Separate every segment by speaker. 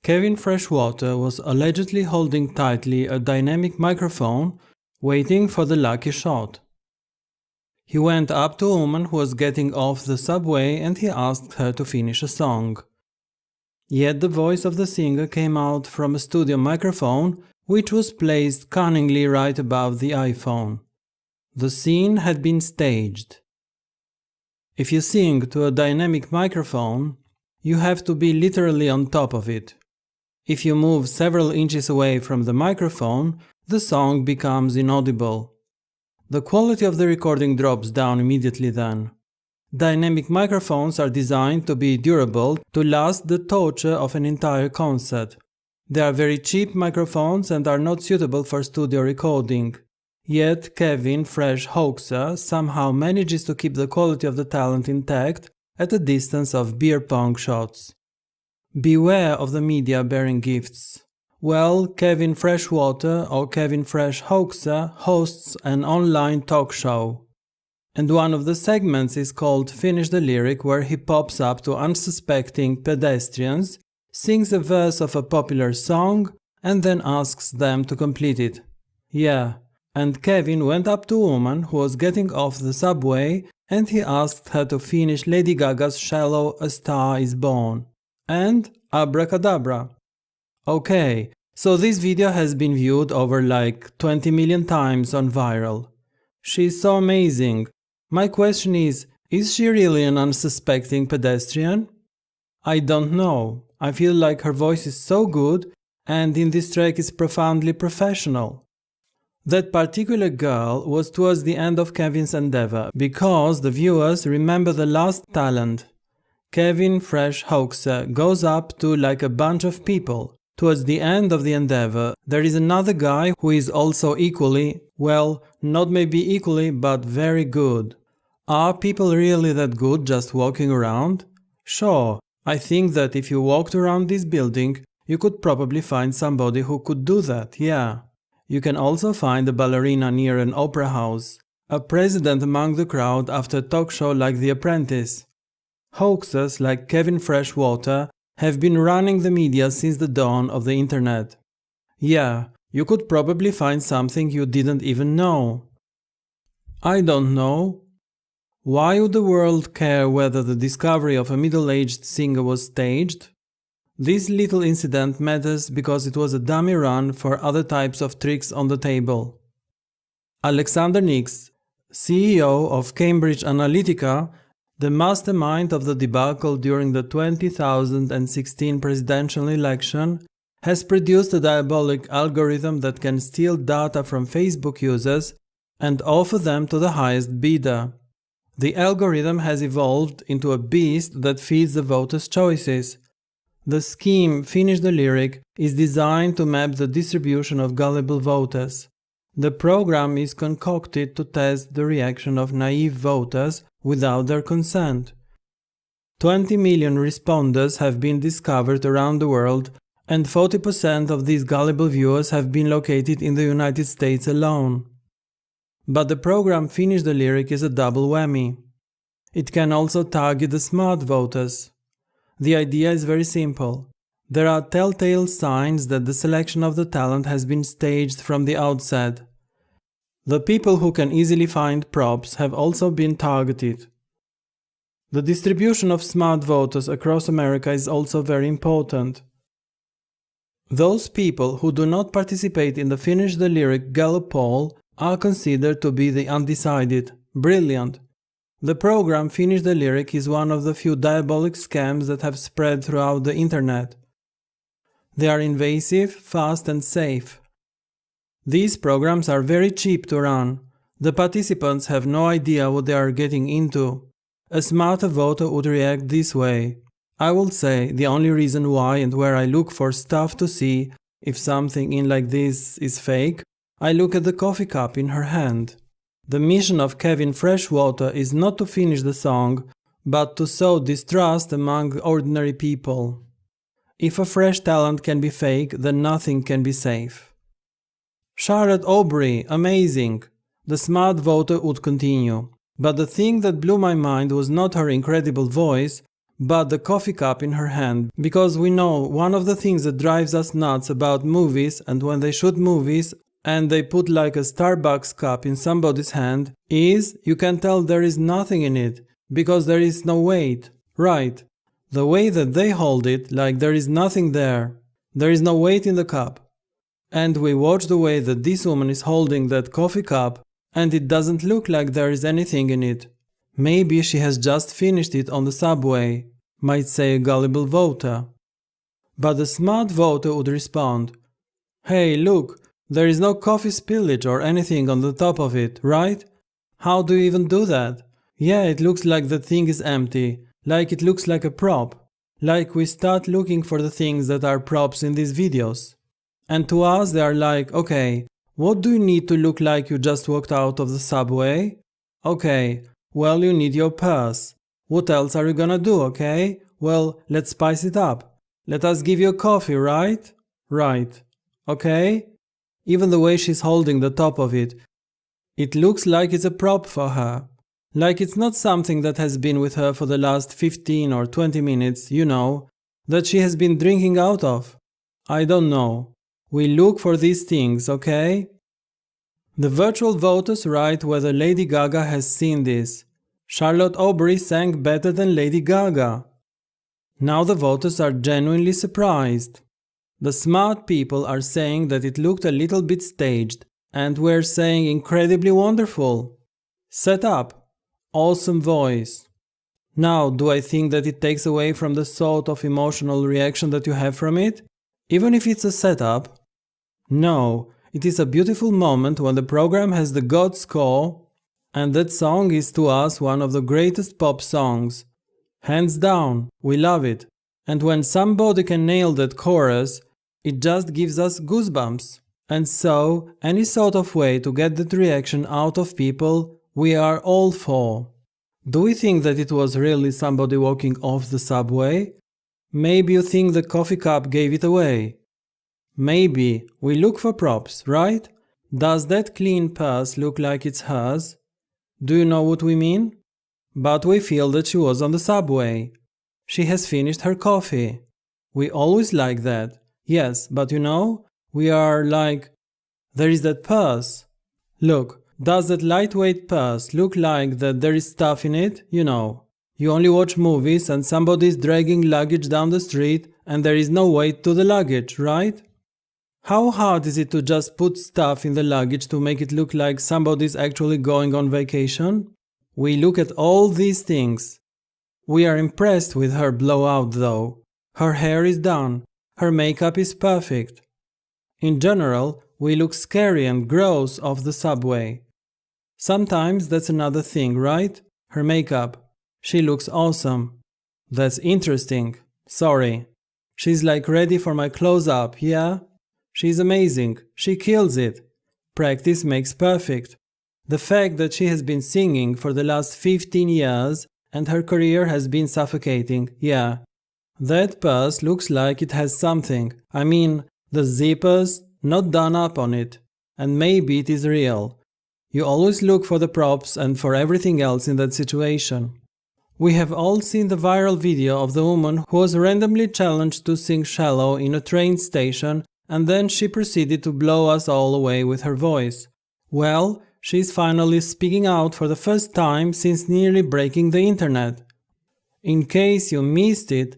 Speaker 1: Kevin Freshwater was allegedly holding tightly a dynamic microphone, waiting for the lucky shot. He went up to a woman who was getting off the subway and he asked her to finish a song. Yet the voice of the singer came out from a studio microphone, which was placed cunningly right above the iPhone. The scene had been staged. If you sing to a dynamic microphone, you have to be literally on top of it. If you move several inches away from the microphone, the song becomes inaudible. The quality of the recording drops down immediately then. Dynamic microphones are designed to be durable, to last the torture of an entire concert. They are very cheap microphones and are not suitable for studio recording. Yet Kevin Fresh Hoaxer somehow manages to keep the quality of the talent intact at a distance of beer pong shots. Beware of the media bearing gifts. Well, Kevin Freshwater or Kevin Fresh Hoaxer hosts an online talk show. And one of the segments is called Finish the Lyric, where he pops up to unsuspecting pedestrians, sings a verse of a popular song, and then asks them to complete it. Yeah, and Kevin went up to a woman who was getting off the subway and he asked her to finish Lady Gaga's Shallow A Star Is Born. And abracadabra. Okay, so this video has been viewed over like 20 million times on Viral. She's so amazing. My question is she really an unsuspecting pedestrian? I don't know. I feel like her voice is so good and in this track is profoundly professional. That particular girl was towards the end of Kevin's endeavor because the viewers remember the last talent. Kevin Fresh Hoaxer goes up to like a bunch of people. Towards the end of the endeavor, there is another guy who is also equally, well, not maybe equally, but very good. Are people really that good just walking around? Sure, I think that if you walked around this building, you could probably find somebody who could do that, yeah. You can also find a ballerina near an opera house, a president among the crowd after a talk show like The Apprentice. Hoaxers like Kevin Freshwater have been running the media since the dawn of the internet. Yeah, you could probably find something you didn't even know. I don't know. Why would the world care whether the discovery of a middle-aged singer was staged? This little incident matters because it was a dummy run for other types of tricks on the table. Alexander Nix, CEO of Cambridge Analytica, the mastermind of the debacle during the 2016 presidential election, has produced a diabolic algorithm that can steal data from Facebook users and offer them to the highest bidder. The algorithm has evolved into a beast that feeds the voters' choices. The scheme Finish the Lyric is designed to map the distribution of gullible voters. The program is concocted to test the reaction of naive voters without their consent. 20 million responders have been discovered around the world, and 40% of these gullible viewers have been located in the United States alone. But the program Finish the Lyric is a double whammy. It can also target the smart voters. The idea is very simple. There are telltale signs that the selection of the talent has been staged from the outset. The people who can easily find props have also been targeted. The distribution of smart voters across America is also very important. Those people who do not participate in the Finish the Lyric Gallup poll are considered to be the undecided. Brilliant! The program Finish the Lyric is one of the few diabolic scams that have spread throughout the internet. They are invasive, fast and safe. These programs are very cheap to run. The participants have no idea what they are getting into. A smarter voter would react this way. I will say the only reason why and where I look for stuff to see if something in like this is fake, I look at the coffee cup in her hand. The mission of Kevin Freshwater is not to finish the song, but to sow distrust among ordinary people. If a fresh talent can be fake, then nothing can be safe. Charlotte Aubrey, amazing! The smart voter would continue. But the thing that blew my mind was not her incredible voice, but the coffee cup in her hand, because we know one of the things that drives us nuts about movies and when they shoot movies and they put like a Starbucks cup in somebody's hand is you can tell there is nothing in it because there is no weight. Right. The way that they hold it, like there is nothing there. There is no weight in the cup. And we watch the way that this woman is holding that coffee cup and it doesn't look like there is anything in it. Maybe she has just finished it on the subway, might say a gullible voter. But the smart voter would respond, "Hey, look, there is no coffee spillage or anything on the top of it, right? How do you even do that? Yeah, it looks like the thing is empty, like it looks like a prop, like we start looking for the things that are props in these videos. And to us they are like, okay, what do you need to look like you just walked out of the subway? Okay, well, you need your purse. What else are you gonna do, okay? Well, let's spice it up. Let us give you a coffee, right? Right. Okay? Even the way she's holding the top of it, it looks like it's a prop for her. Like it's not something that has been with her for the last 15 or 20 minutes, you know, that she has been drinking out of. I don't know. We look for these things, okay? The virtual voters write whether Lady Gaga has seen this. Charlotte Aubrey sang better than Lady Gaga. Now the voters are genuinely surprised. The smart people are saying that it looked a little bit staged, and we're saying incredibly wonderful. Set up. Awesome voice. Now, do I think that it takes away from the sort of emotional reaction that you have from it? Even if it's a setup? No. It is a beautiful moment when the program has the God score, and that song is to us one of the greatest pop songs. Hands down, we love it. And when somebody can nail that chorus, it just gives us goosebumps. And so, any sort of way to get that reaction out of people, we are all for. Do we think that it was really somebody walking off the subway? Maybe you think the coffee cup gave it away. Maybe we look for props, right? Does that clean purse look like it's hers? Do you know what we mean? But we feel that she was on the subway. She has finished her coffee. We always like that. Yes, but you know, we are like, there is that purse. Look, does that lightweight purse look like that there is stuff in it? You know, you only watch movies and somebody is dragging luggage down the street and there is no weight to the luggage, right? How hard is it to just put stuff in the luggage to make it look like somebody's actually going on vacation? We look at all these things. We are impressed with her blowout though. Her hair is done. Her makeup is perfect. In general, we look scary and gross off the subway. Sometimes that's another thing, right? Her makeup. She looks awesome. That's interesting. Sorry. She's like ready for my close-up, yeah? She's amazing. She kills it. Practice makes perfect. The fact that she has been singing for the last 15 years and her career has been suffocating, yeah. That purse looks like it has something. I mean, the zippers, not done up on it. And maybe it is real. You always look for the props and for everything else in that situation. We have all seen the viral video of the woman who was randomly challenged to sing Shallow in a train station, and then she proceeded to blow us all away with her voice. Well, she's finally speaking out for the first time since nearly breaking the internet. In case you missed it,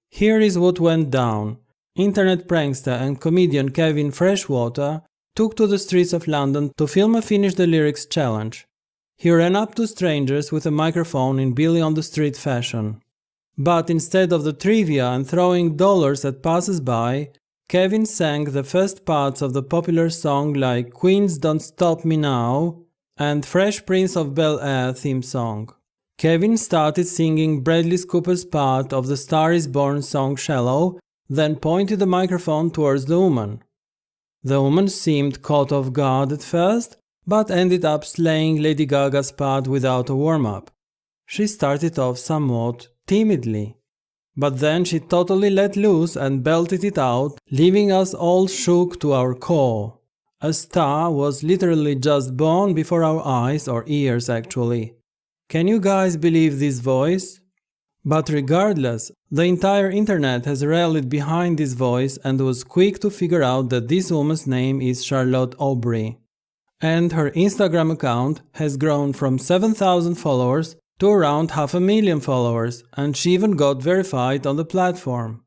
Speaker 1: here is what went down. Internet prankster and comedian Kevin Freshwater took to the streets of London to film a Finish the Lyrics challenge. He ran up to strangers with a microphone in Billy on the Street fashion. But instead of the trivia and throwing dollars at passers-by, Kevin sang the first parts of the popular song like Queen's Don't Stop Me Now and Fresh Prince of Bel-Air theme song. Kevin started singing Bradley Cooper's part of the Star is Born song Shallow, then pointed the microphone towards the woman. The woman seemed caught off guard at first, but ended up slaying Lady Gaga's part without a warm-up. She started off somewhat timidly. But then she totally let loose and belted it out, leaving us all shook to our core. A star was literally just born before our eyes or ears actually. Can you guys believe this voice? But regardless, the entire internet has rallied behind this voice and was quick to figure out that this woman's name is Charlotte Aubrey. And her Instagram account has grown from 7,000 followers to around 500,000 followers, and she even got verified on the platform.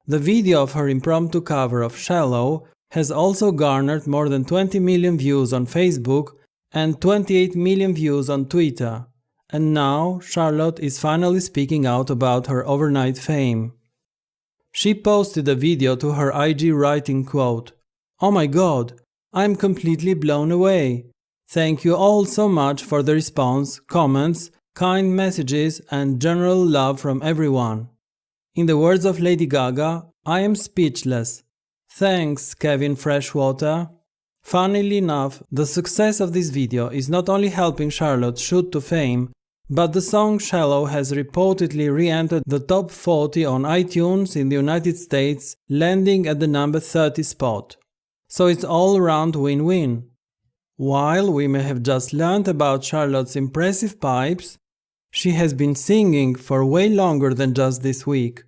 Speaker 1: The video of her impromptu cover of Shallow has also garnered more than 20 million views on Facebook and 28 million views on Twitter. And now Charlotte is finally speaking out about her overnight fame. She posted a video to her IG writing, quote, "Oh my god, I'm completely blown away. Thank you all so much for the response, comments, kind messages and general love from everyone. In the words of Lady Gaga, I am speechless. Thanks, Kevin Freshwater." Funnily enough, the success of this video is not only helping Charlotte shoot to fame, but the song Shallow has reportedly re-entered the top 40 on iTunes in the United States, landing at the number 30 spot. So it's all around win-win. While we may have just learned about Charlotte's impressive pipes, she has been singing for way longer than just this week.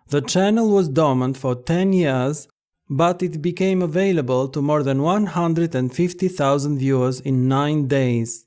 Speaker 1: The channel was dormant for 10 years, but it became available to more than 150,000 viewers in 9 days.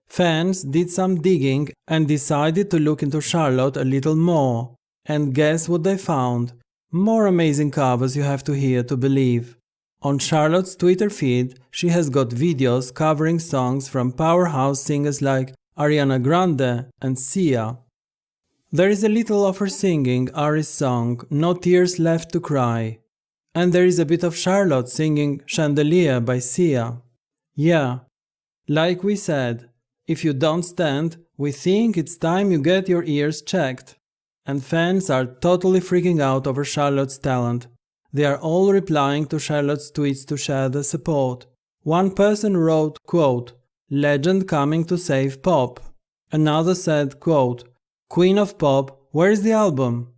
Speaker 1: Fans did some digging and decided to look into Charlotte a little more. And guess what they found? More amazing covers you have to hear to believe. On Charlotte's Twitter feed, she has got videos covering songs from powerhouse singers like Ariana Grande and Sia. There is a little of her singing Ari's song No Tears Left to Cry. And there is a bit of Charlotte singing Chandelier by Sia. Yeah, like we said, if you don't stand, we think it's time you get your ears checked. And fans are totally freaking out over Charlotte's talent. They are all replying to Charlotte's tweets to share the support. One person wrote, quote, "Legend coming to save pop." Another said, quote, "Queen of pop, where's the album?"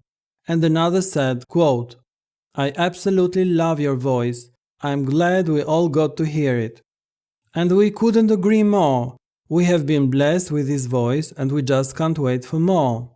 Speaker 1: And another said, quote, "I absolutely love your voice. I'm glad we all got to hear it." And we couldn't agree more. We have been blessed with his voice and we just can't wait for more.